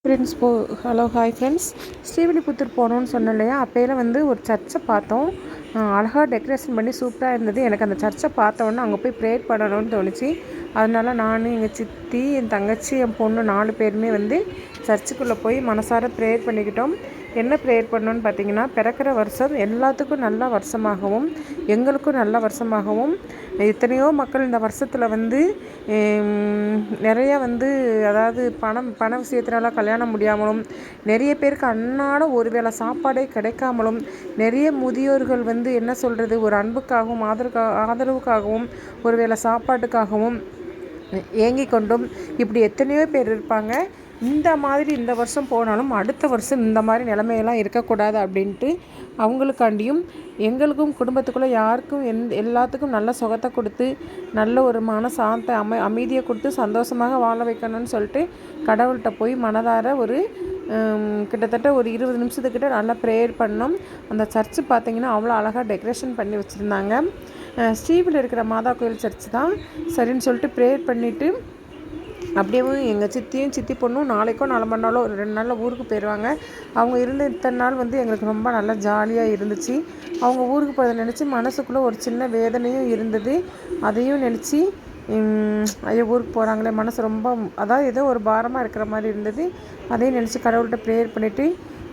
Friends hello hi friends, Srivilliputhur போனோன்னு சொன்னேன் இல்லையா? அப்போயெல்லாம் வந்து ஒரு சர்ச்சை பார்த்தோம். அழகாக டெக்கரேஷன் பண்ணி சூப்பராக இருந்தது. எனக்கு அந்த சர்ச்சை பார்த்தோன்னே அங்கே போய் ப்ரேயர் பண்ணணும்னு தோணுச்சு. அதனால நான், எங்கள் சித்தி, என் தங்கச்சி, என் பொண்ணு 4 பேருமே வந்து சர்ச்சுக்குள்ளே போய் மனசார ப்ரேயர் பண்ணிக்கிட்டோம். என்ன ப்ரேயர் பண்ணோன்னு பார்த்தீங்கன்னா, பிறக்கிற வருஷம் எல்லாத்துக்கும் நல்ல வருஷமாகவும், எங்களுக்கும் நல்ல வருஷமாகவும், எத்தனையோ மக்கள் இந்த வருஷத்தில் வந்து நிறைய வந்து, அதாவது பண விஷயத்தினால கல்யாணம் முடியாமலும், நிறைய பேருக்கு அன்னாட ஒரு வேளை சாப்பாடே கிடைக்காமலும், நிறைய முதியோர்கள் வந்து என்ன சொல்கிறது, ஒரு அன்புக்காகவும் ஆதரவுக்காகவும் ஒரு வேளை சாப்பாட்டுக்காகவும் ஏங்கிக் கொண்டும் இப்படி எத்தனையோ பேர் இருப்பாங்க. இந்த மாதிரி இந்த வருஷம் போனாலும் அடுத்த வருஷம் இந்த மாதிரி நிலைமையெல்லாம் இருக்கக்கூடாது அப்படின்ட்டு அவங்களுக்காண்டியும், எங்களுக்கும் குடும்பத்துக்குள்ளே யாருக்கும் எல்லாத்துக்கும் நல்ல சுகத்தை கொடுத்து, நல்ல ஒரு சாந்த அமைதியை கொடுத்து சந்தோஷமாக வாழ வைக்கணும்னு சொல்லிட்டு கடவுள்கிட்ட போய் மனதார ஒரு கிட்டத்தட்ட ஒரு 20 நிமிஷத்துக்கிட்ட நல்லா ப்ரேயர் பண்ணோம். அந்த சர்ச்சு பார்த்திங்கன்னா அவ்வளோ அழகாக டெக்கரேஷன் பண்ணி வச்சுருந்தாங்க. ஸ்ரீவில் இருக்கிற மாதா கோயில் சர்ச்சு தான். சரின்னு சொல்லிட்டு ப்ரேயர் பண்ணிவிட்டு அப்படியே எங்கள் சித்தியும் சித்தி பொண்ணும் நாளைக்கோ நாளை மறுநாளோ ஒரு 2 நாளில் ஊருக்கு போயிடுவாங்க. அவங்க இருந்த இத்தனை நாள் வந்து எங்களுக்கு ரொம்ப நல்லா ஜாலியாக இருந்துச்சு. அவங்க ஊருக்கு போகிறத நினச்சி மனசுக்குள்ளே ஒரு சின்ன வேதனையும் இருந்தது. அதையும் நினச்சி ஐயோ ஊருக்கு போகிறாங்களே, மனசு ரொம்ப, அதாவது ஏதோ ஒரு பாரமாக இருக்கிற மாதிரி இருந்தது. அதையும் நினச்சி கடவுள்கிட்ட ப்ரேயர் பண்ணிவிட்டு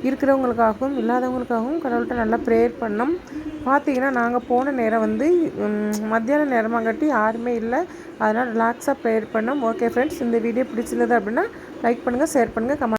இருக்கிறவங்களுக்காகவும் இல்லாதவங்களுக்காகவும் கடவுள்கிட்ட நல்லா ப்ரேயர் பண்ணோம். பார்த்திங்கன்னா நாங்கள் போன நேரம் வந்து மத்தியான நேரமாகட்டி யாருமே இல்லை. அதனால் ரிலாக்ஸாக ப்ரேயர் பண்ணோம். ஓகே ஃப்ரெண்ட்ஸ், இந்த வீடியோ பிடிச்சிருந்தது அப்படின்னா லைக் பண்ணுங்கள், ஷேர் பண்ணுங்கள், கமெண்ட்